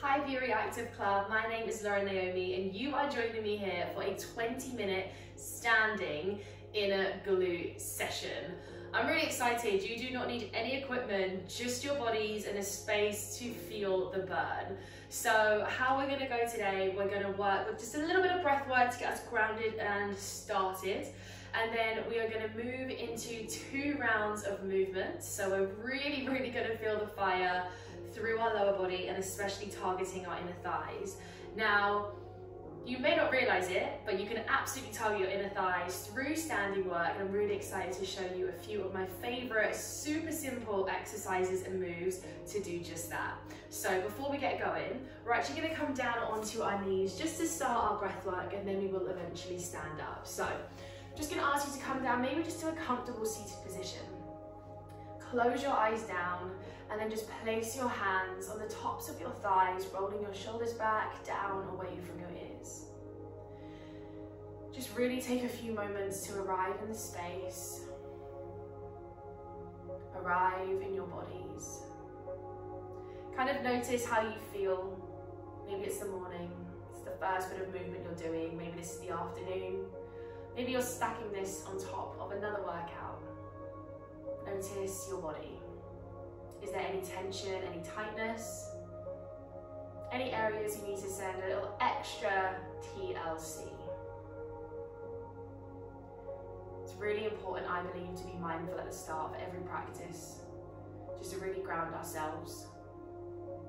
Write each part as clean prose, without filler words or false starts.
Hi Very Active Club, my name is Lauren Naomi and you are joining me here for a 20-minute standing inner glute session. I'm really excited. You do not need any equipment, just your bodies and a space to feel the burn. So how we're going to go today, we're going to work with just a little bit of breath work to get us grounded and started. And then we are going to move into 2 rounds of movement. So we're really going to feel the fire through our lower body and especially targeting our inner thighs. Now, you may not realize it, but you can absolutely target your inner thighs through standing work. And I'm really excited to show you a few of my favorite, super simple exercises and moves to do just that. So before we get going, we're actually going to come down onto our knees just to start our breath work, and then we will eventually stand up. So I'm just going to ask you to come down, maybe just to a comfortable seated position. Close your eyes down and then just place your hands on the tops of your thighs, rolling your shoulders back, down, away from your ears. Just really take a few moments to arrive in the space, arrive in your bodies. Kind of notice how you feel. Maybe it's the morning, it's the first bit of movement you're doing, maybe this is the afternoon, maybe you're stacking this on top of another workout. Notice your body. Is there any tension, any tightness? Any areas you need to send a little extra TLC? It's really important, I believe, to be mindful at the start of every practice, just to really ground ourselves.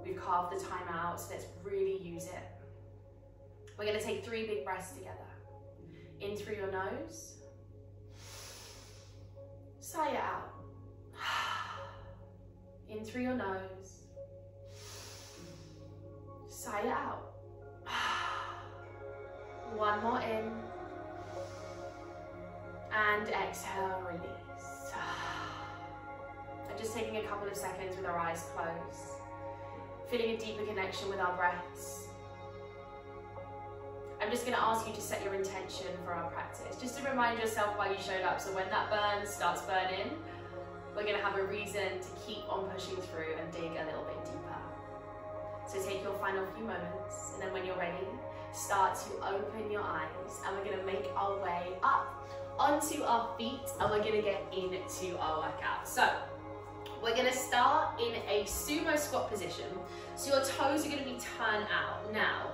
We've carved the time out, so let's really use it. We're going to take 3 big breaths together. In through your nose, sigh it out. In through your nose, sigh it out. One more in, and exhale, release. And just taking a couple of seconds with our eyes closed, feeling a deeper connection with our breaths. I'm just going to ask you to set your intention for our practice, just to remind yourself why you showed up. So when that burn starts burning, we're going to have a reason to keep on pushing through and dig a little bit deeper. So take your final few moments, and then when you're ready, start to open your eyes, and we're going to make our way up onto our feet, and we're going to get into our workout. So we're going to start in a sumo squat position. So your toes are going to be turned out. Now,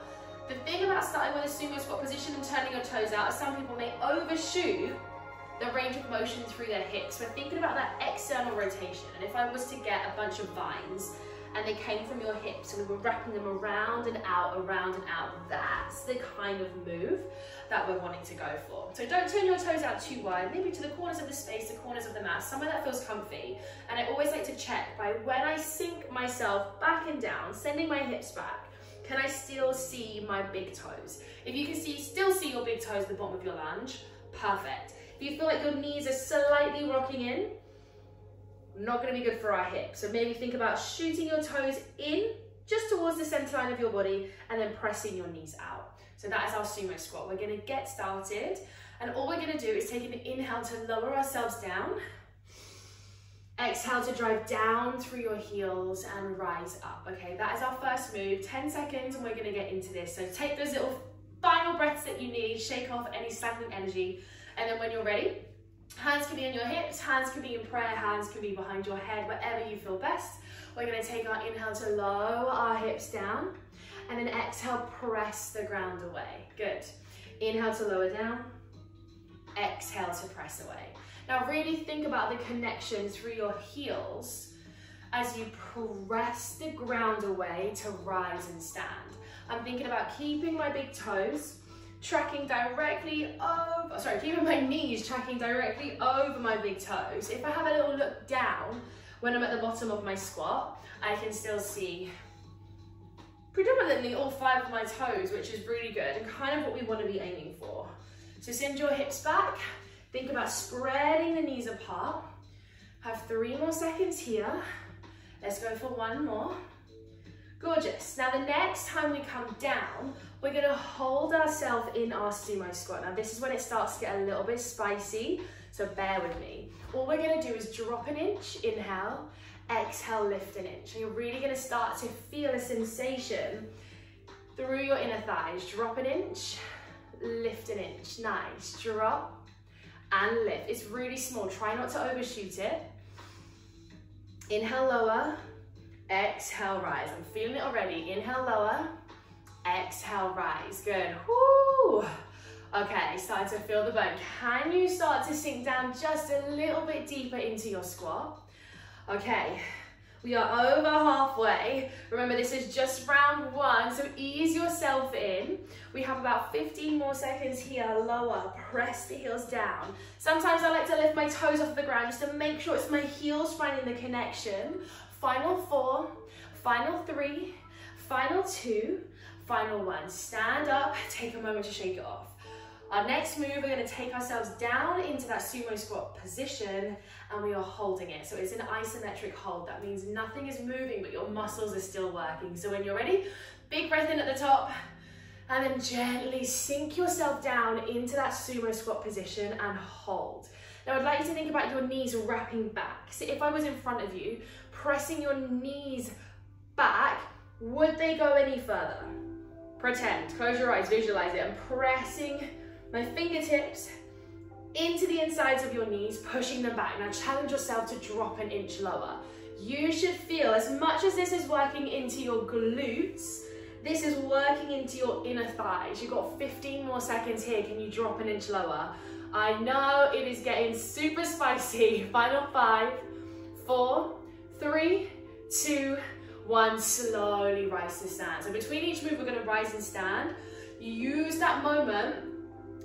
the thing about starting with a sumo squat position and turning your toes out is some people may overshoot the range of motion through their hips. We're thinking about that external rotation. And if I was to get a bunch of vines and they came from your hips and we were wrapping them around and out, that's the kind of move that we're wanting to go for. So don't turn your toes out too wide, maybe to the corners of the space, the corners of the mat, somewhere that feels comfy. And I always like to check by when I sink myself back and down, sending my hips back, can I still see my big toes? If you can still see your big toes at the bottom of your lunge, perfect. If you feel like your knees are slightly rocking in, not going to be good for our hips. So maybe think about shooting your toes in just towards the center line of your body and then pressing your knees out. So that is our sumo squat. We're going to get started, and all we're going to do is take an inhale to lower ourselves down. Exhale to drive down through your heels and rise up. Okay, that is our first move. 10 seconds and we're going to get into this. So take those little final breaths that you need, shake off any stagnant energy, and then when you're ready, hands can be on your hips, hands can be in prayer, hands can be behind your head, wherever you feel best. We're going to take our inhale to lower our hips down, and then exhale, press the ground away. Good. Inhale to lower down, exhale to press away. Now really think about the connection through your heels as you press the ground away to rise and stand. I'm thinking about keeping my big toes tracking directly over, keeping my knees tracking directly over my big toes. If I have a little look down when I'm at the bottom of my squat, I can still see predominantly all 5 of my toes, which is really good and kind of what we want to be aiming for. So send your hips back. Think about spreading the knees apart. Have 3 more seconds here. Let's go for 1 more. Gorgeous. Now the next time we come down, we're going to hold ourselves in our sumo squat. Now this is when it starts to get a little bit spicy, so bear with me. All we're going to do is drop an inch, inhale, exhale, lift an inch. And you're really gonna start to feel a sensation through your inner thighs. Drop an inch, lift an inch. Nice, drop and lift. It's really small, try not to overshoot it. Inhale, lower, exhale, rise. I'm feeling it already. Inhale, lower, exhale, rise. Good. Woo. Okay, starting to feel the burn. Can you start to sink down just a little bit deeper into your squat? Okay, we are over halfway. Remember, this is just round one, so ease yourself in. We have about 15 more seconds here. Lower, press the heels down. Sometimes I like to lift my toes off the ground just to make sure it's my heels finding the connection. Final 4, final 3, final 2, final 1. Stand up, take a moment to shake it off. Our next move, we're going to take ourselves down into that sumo squat position, and we are holding it. So it's an isometric hold. That means nothing is moving, but your muscles are still working. So when you're ready, big breath in at the top, and then gently sink yourself down into that sumo squat position and hold. Now I'd like you to think about your knees wrapping back. So if I was in front of you, pressing your knees back, would they go any further? Pretend, close your eyes, visualize it. I'm pressing my fingertips into the insides of your knees, pushing them back. Now challenge yourself to drop an inch lower. You should feel, as much as this is working into your glutes, this is working into your inner thighs. You've got 15 more seconds here. Can you drop an inch lower? I know it is getting super spicy. Final 5, 4, 3, 2, 1. Slowly rise to stand. So between each move, we're going to rise and stand. Use that moment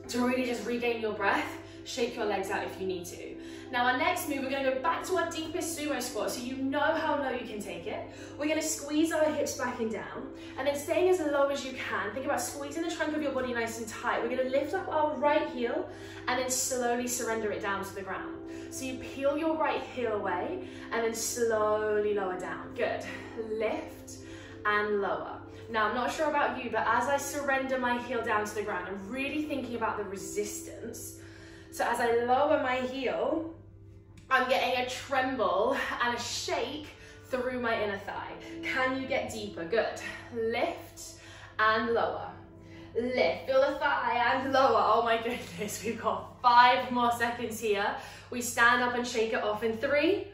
to really just regain your breath. Shake your legs out if you need to. Now our next move, we're going to go back to our deepest sumo squat, so you know how low you can take it. We're going to squeeze our hips back and down, and then staying as low as you can. Think about squeezing the trunk of your body nice and tight. We're going to lift up our right heel and then slowly surrender it down to the ground. So you peel your right heel away and then slowly lower down. Good. Lift and lower. Now, I'm not sure about you, but as I surrender my heel down to the ground, I'm really thinking about the resistance. So as I lower my heel, I'm getting a tremble and a shake through my inner thigh. Can you get deeper? Good. Lift and lower. Lift, feel the thigh and lower. Oh my goodness, we've got 5 more seconds here. We stand up and shake it off in 3,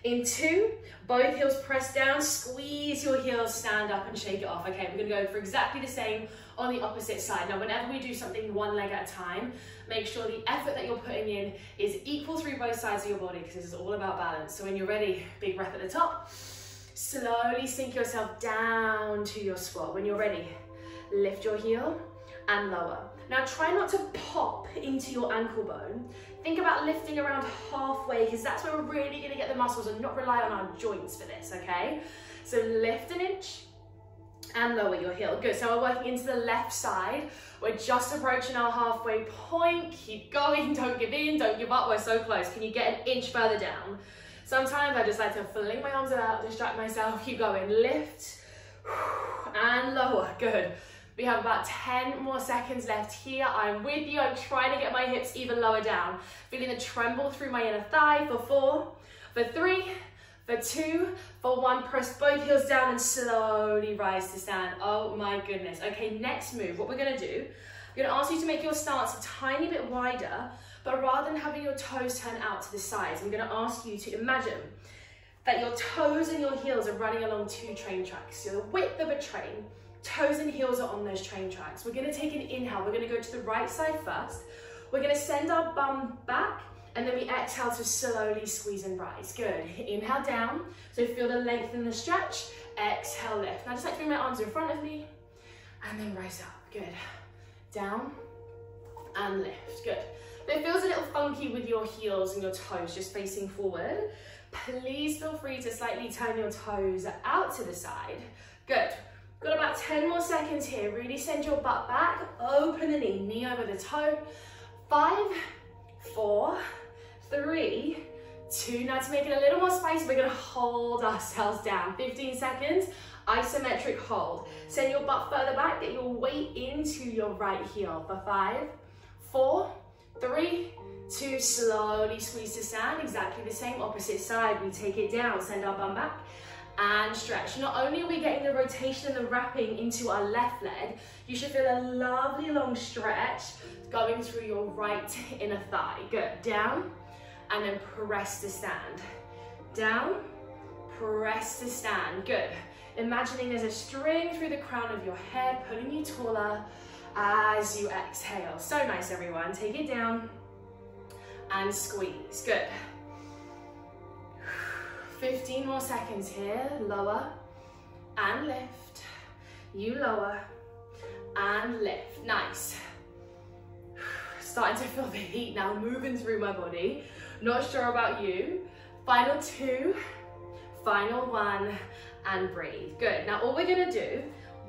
in 2, both heels press down, squeeze your heels, stand up and shake it off. Okay, we're gonna go for exactly the same on the opposite side. Now, whenever we do something one leg at a time, make sure the effort that you're putting in is equal through both sides of your body, because this is all about balance. So when you're ready, big breath at the top, slowly sink yourself down to your squat. When you're ready, lift your heel and lower. Now try not to pop into your ankle bone. Think about lifting around halfway, because that's where we're really gonna get the muscles and not rely on our joints for this, okay? So lift an inch and lower your heel. Good, so we're working into the left side. We're just approaching our halfway point. Keep going, don't give in, don't give up, we're so close. Can you get an inch further down? Sometimes I just like to fling my arms out, distract myself, keep going. Lift and lower, good. We have about 10 more seconds left here. I'm with you. I'm trying to get my hips even lower down. Feeling the tremble through my inner thigh for 4, for 3, for 2, for 1. Press both heels down and slowly rise to stand. Oh my goodness. Okay, next move. What we're gonna do, I'm gonna ask you to make your stance a tiny bit wider, but rather than having your toes turn out to the sides, I'm gonna ask you to imagine that your toes and your heels are running along 2 train tracks. So the width of a train, toes and heels are on those train tracks. We're gonna take an inhale. We're gonna go to the right side first. We're gonna send our bum back, and then we exhale to slowly squeeze and rise. Good. Inhale down. So feel the length and the stretch. Exhale, lift. Now just like bring my arms in front of me, and then rise up. Good. Down and lift. Good. If it feels a little funky with your heels and your toes just facing forward, please feel free to slightly turn your toes out to the side. Good. Got about 10 more seconds here. Really send your butt back, open the knee, knee over the toe. 5, 4, 3, 2. Now to make it a little more spicy, we're gonna hold ourselves down. 15 seconds, isometric hold. Send your butt further back, get your weight into your right heel for 5, 4, 3, 2, slowly squeeze to stand. Exactly the same, opposite side. We take it down, send our bum back and stretch. Not only are we getting the rotation and the wrapping into our left leg, you should feel a lovely long stretch going through your right inner thigh. Good, down and then press to stand. Down, press to stand, good. Imagining there's a string through the crown of your head, pulling you taller as you exhale. So nice, everyone. Take it down and squeeze, good. 15 more seconds here. Lower and lift. You lower and lift. Nice. Starting to feel the heat now moving through my body. Not sure about you. Final 2, final 1, and breathe. Good. Now all we're gonna do,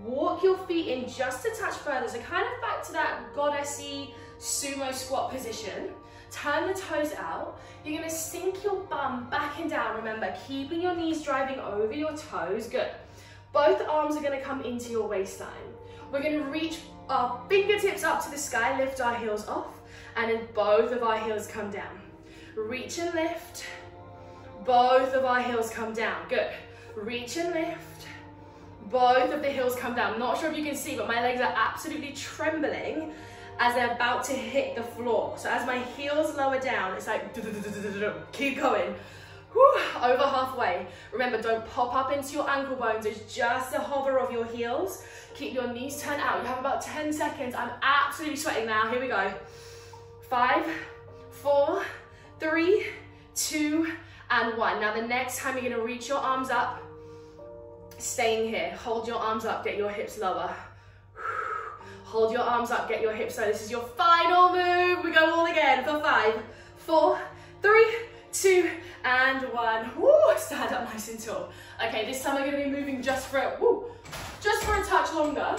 walk your feet in just a touch further. So kind of back to that goddessy sumo squat position. Turn the toes out. You're gonna sink your bum back and down. Remember, keeping your knees driving over your toes. Good. Both arms are gonna come into your waistline. We're gonna reach our fingertips up to the sky, lift our heels off, and then both of our heels come down. Reach and lift. Both of our heels come down. Good. Reach and lift. Both of the heels come down. Not sure if you can see, but my legs are absolutely trembling as they're about to hit the floor. So as my heels lower down, it's like, keep going. Whew, over halfway. Remember, don't pop up into your ankle bones. It's just the hover of your heels. Keep your knees turned out. You have about 10 seconds. I'm absolutely sweating now. Here we go. 5, 4, 3, 2, and 1. Now the next time you're gonna reach your arms up, staying here. Hold your arms up, get your hips lower. Hold your arms up, get your hips low. This is your final move. We go all again for 5, 4, 3, 2, and 1. Woo, stand up nice and tall. Okay, this time we're gonna be moving just for a touch longer.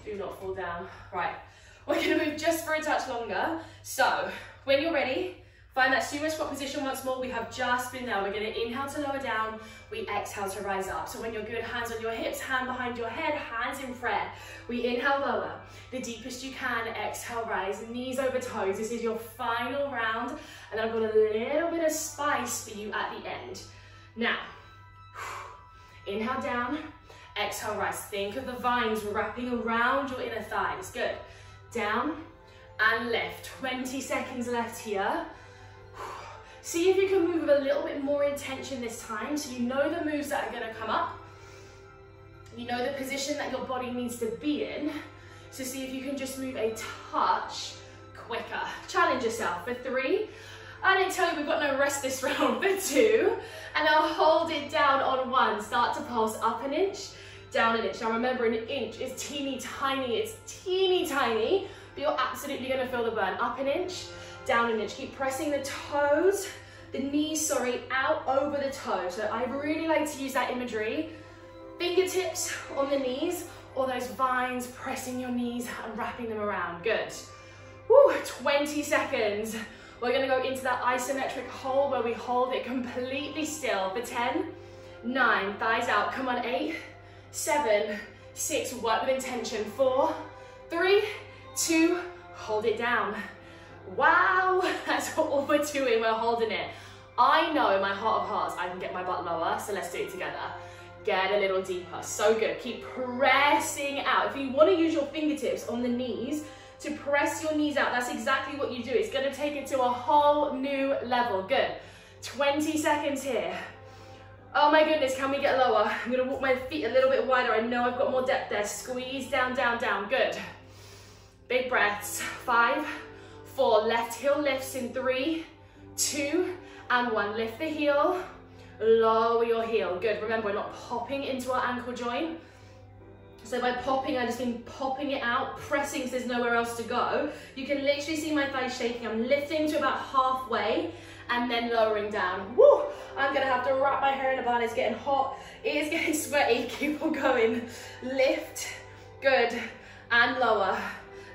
Do not fall down. Right, we're gonna move just for a touch longer. So, when you're ready, find that sumo squat position once more. We have just been there. We're gonna inhale to lower down. We exhale to rise up. So when you're good, hands on your hips, hand behind your head, hands in prayer. We inhale, lower. The deepest you can, exhale, rise. Knees over toes. This is your final round. And I've got a little bit of spice for you at the end. Now, inhale down, exhale, rise. Think of the vines wrapping around your inner thighs. Good. Down and lift. 20 seconds left here. See if you can move with a little bit more intention this time, so you know the moves that are gonna come up. You know the position that your body needs to be in. So see if you can just move a touch quicker. Challenge yourself for 3. I didn't tell you we've got no rest this round for 2. And now hold it down on 1. Start to pulse up an inch, down an inch. Now remember, an inch is teeny tiny, it's teeny tiny, but you're absolutely gonna feel the burn. Up an inch, down an inch. Keep pressing the toes, the knees, out over the toes. So I really like to use that imagery. Fingertips on the knees, or those vines pressing your knees and wrapping them around. Good. Woo, 20 seconds. We're gonna go into that isometric hold where we hold it completely still for 10, 9, thighs out. Come on, 8, 7, 6, work with intention. 4, 3, 2, hold it down. Wow, that's all we're doing, we're holding it. I know in my heart of hearts I can get my butt lower, so let's do it together. Get a little deeper, so good. Keep pressing out. If you want to use your fingertips on the knees to press your knees out, that's exactly what you do. It's going to take it to a whole new level. Good. 20 seconds here. Oh my goodness, can we get lower? I'm going to walk my feet a little bit wider. I know I've got more depth there. Squeeze down, down, down. Good. Big breaths. 5, 4, left heel lifts in 3, 2, and 1. Lift the heel, lower your heel. Good. Remember, we're not popping into our ankle joint. So by popping, I just mean popping it out, pressing because there's nowhere else to go. You can literally see my thighs shaking. I'm lifting to about halfway and then lowering down. Woo! I'm gonna have to wrap my hair in a bun. It's getting hot. It is getting sweaty. Keep on going. Lift. Good. And lower.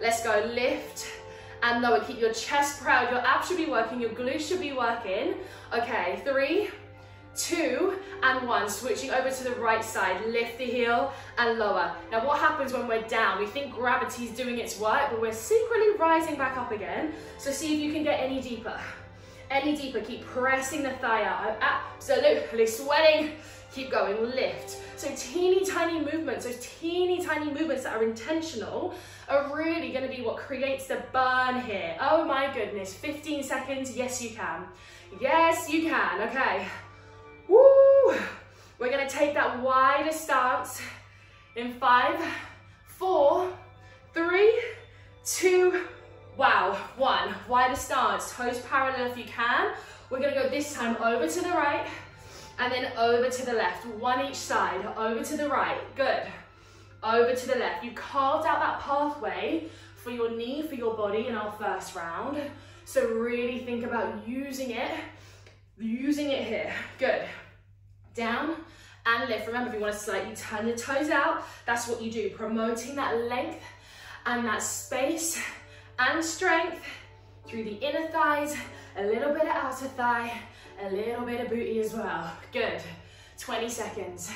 Let's go. Lift and lower. Keep your chest proud. Your abs should be working. Your glutes should be working. Okay, 3, 2, and 1. Switching over to the right side, lift the heel and lower. Now what happens when we're down? We think gravity's doing its work, but we're secretly rising back up again. So see if you can get any deeper. Any deeper, keep pressing the thigh out. I'm absolutely sweating. Keep going, lift. So teeny tiny movements, those teeny tiny movements that are intentional are really gonna be what creates the burn here. Oh my goodness, 15 seconds, yes you can. Yes you can, okay. Woo! We're gonna take that wider stance in 5, 4, 3, 2, wow, 1. Wider stance, toes parallel if you can. We're gonna go this time over to the right and then over to the left. 1 each side, over to the right, good. Over to the left. You carved out that pathway for your knee, for your body in our first round. So really think about using it here, good. Down and lift. Remember, if you want to slightly turn the toes out, that's what you do, promoting that length and that space and strength through the inner thighs, a little bit of outer thigh, a little bit of booty as well. Good. 20 seconds.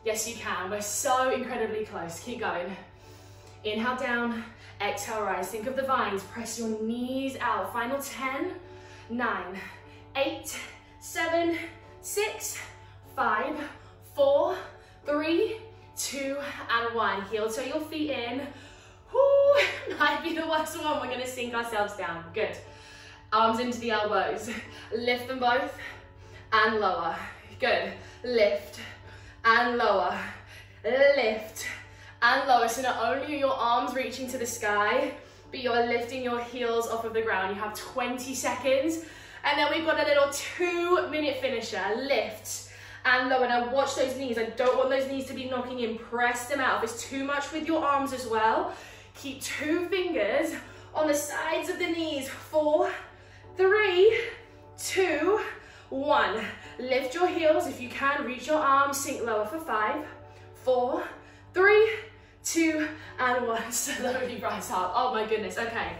Yes, you can. We're so incredibly close. Keep going. Inhale down, exhale rise. Think of the vines. Press your knees out. Final 10, 9, 8, 7, 6, 5, 4, 3, 2, and 1. Heel toe your feet in. Whoo, might be the worst one. We're gonna sink ourselves down. Good. Arms into the elbows. Lift them both and lower. Good. Lift and lower. Lift and lower. So not only are your arms reaching to the sky, but you're lifting your heels off of the ground. You have 20 seconds. And then we've got a little 2-minute finisher. Lift and lower. Now watch those knees. I don't want those knees to be knocking in. Press them out. If it's too much with your arms as well, keep 2 fingers on the sides of the knees. 4, 3, 2, 1. Lift your heels if you can. Reach your arms. Sink lower for 5, 4, 3, 2, and 1. Slowly rise up. Oh my goodness. Okay.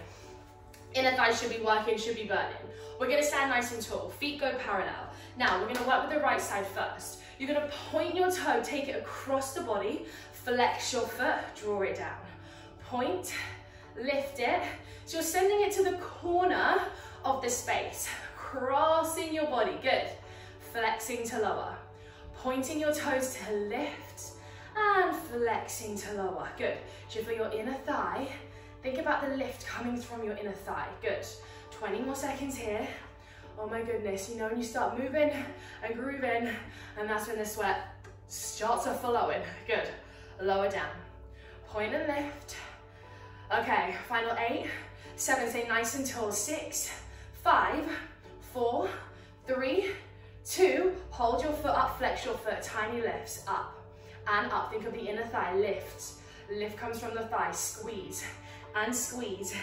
Inner thighs should be working, should be burning. We're going to stand nice and tall. Feet go parallel. Now we're going to work with the right side first. You're going to point your toe, take it across the body, flex your foot, draw it down. Point, lift it. So you're sending it to the corner of the space, crossing your body, good. Flexing to lower. Pointing your toes to lift and flexing to lower, good. So for your inner thigh, think about the lift coming from your inner thigh, good. 20 more seconds here. Oh my goodness, you know when you start moving and grooving, and that's when the sweat starts to flowing, good. Lower down, point and lift. Okay, final 8, 7, stay nice and tall. 6, 5, 4, 3, 2, hold your foot up, flex your foot, tiny lifts, up and up. Think of the inner thigh, lift. Lift comes from the thigh, squeeze and squeeze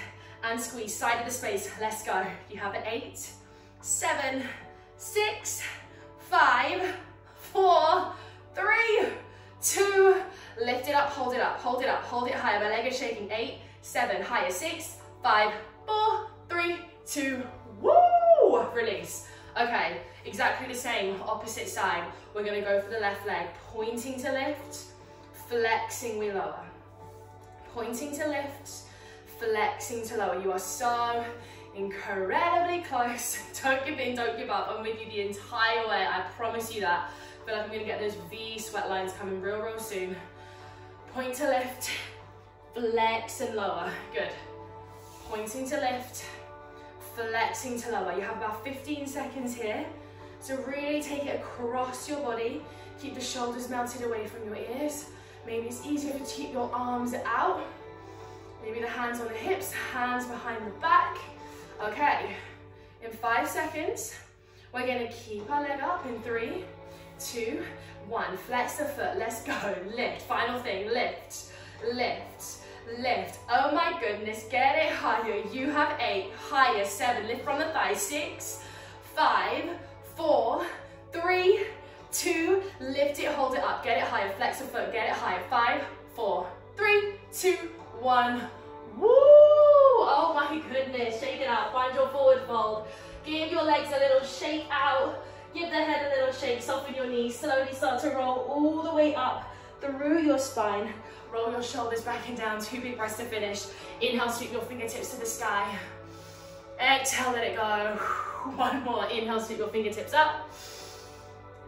and squeeze. Side of the space, let's go. You have it. 8, 7, 6, 5, 4, 3, 2, lift it up, hold it up, hold it up, hold it higher. My leg is shaking. 8, 7, higher. 6, 5, 4, 3, 2, woo! Release. Okay, exactly the same, opposite side. We're gonna go for the left leg. Pointing to lift, flexing, we lower. Pointing to lift, flexing to lower. You are so incredibly close. Don't give in, don't give up. I'm with you the entire way, I promise you that. I feel like I'm gonna get those V sweat lines coming real, real soon. Point to lift, flex and lower, good. Pointing to lift, flexing to lower. You have about 15 seconds here. So really take it across your body. Keep the shoulders melted away from your ears. Maybe it's easier to keep your arms out. Maybe the hands on the hips, hands behind the back. Okay, in 5 seconds, we're gonna keep our leg up in 3, 2, 1. Flex the foot, let's go. Lift, final thing, lift, lift, lift. Oh my goodness, get it higher. You have 8, higher. 7, lift from the thighs. 6, 5, 4, 3, 2, lift it, hold it up, get it higher. Flex the foot, get it higher. 5, 4, 3, 2, 1. Woo! Oh my goodness, shake it out. Find your forward fold. Give your legs a little shake out. Give Give the head a little shake, soften your knees, slowly start to roll all the way up through your spine. Roll your shoulders back and down, 2 big breaths to finish. Inhale, sweep your fingertips to the sky. Exhale, let it go. 1 more, inhale, sweep your fingertips up.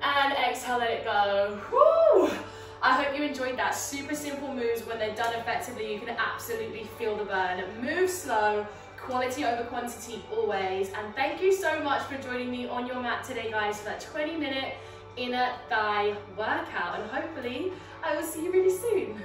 And exhale, let it go. Woo! I hope you enjoyed that. Super simple moves. When they're done effectively, you can absolutely feel the burn. Move slow, quality over quantity always. And thank you so much for joining me on your mat today, guys, for that 20-minute inner thigh workout. And hopefully I will see you really soon.